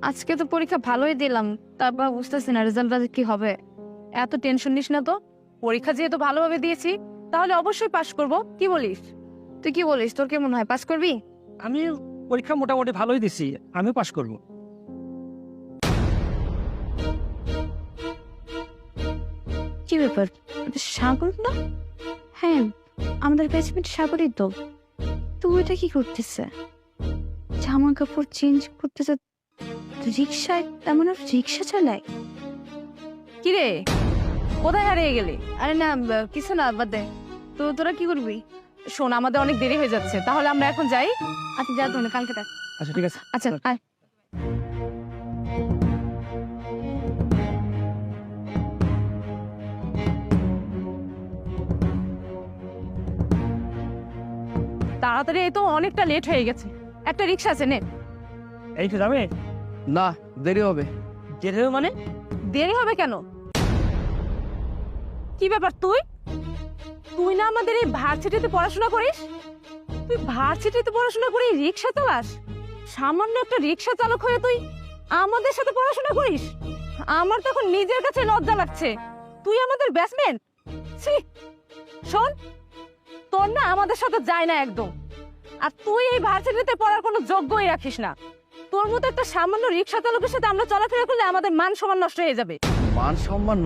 আজকে তো পরীক্ষা ভালোই দিলাম, তারপর বুঝতেছি না রেজাল্টটা কি হবে। এত টেনশন নিস না তো, পরীক্ষা যেহেতু ভালোভাবে দিয়েছি তাহলে অবশ্যই পাশ করব। কি বলিস? তুই কি বলিস, তোর কেমন হয়, পাশ করবি? আমি পরীক্ষা মোটামুটি ভালোই দিছি, আমিও পাশ করব। কি ব্যাপার, এটা সাগর না? হ্যাঁ, আমাদের ব্যাচমেট সাগরই তো। তো ওইটা কি করতেছে? জামা কাপড় চেঞ্জ করতেছে, রিক্সায়, তেমন মানে রিক্সা চালায়। কি রে, কোথায় হারিয়ে গেলি? আরে না, কিছু না, বাদ দে। তো তোরা কি করবি? শোন, আমাদের অনেক দেরি হয়ে যাচ্ছে, তাহলে আমরা এখন যাই। আচ্ছা যা, তোর কালকে দেখ। আচ্ছা ঠিক আছে। আচ্ছা আয়। তাড়াতাড়ি, এই তো অনেকটা লেট হয়ে গেছে। একটা রিক্সা আছে, নে। এই তো যাবে? না, দেরি হবে। যেতে হবে মানে? দেরি হবে কেন? কি ব্যাপার, তুই তুই না আমাদের এই ভার্সিটিতে পড়াশোনা করিস? তুই ভার্সিটিতে পড়াশোনা করে রিক্সা চালাস? সামান্য একটা রিক্সা চালক হয়ে তুই আমাদের সাথে পড়াশোনা করিস? আমার তো এখন নিজের কাছে লজ্জা লাগছে। তুই আমাদের ব্যাচমেট? ছি! শোন, তোর না আমাদের সাথে যায় না একদম। আর তুই এই ভার্সিটিতে পড়ার কোনো যোগ্যই রাখিস না। তোর মতো একটা সামান্য রিক্সা চালকের সাথে আমরা চলাফেরা করলে আমাদের মান সম্মান নষ্ট হয়ে যাবে। মান সম্মান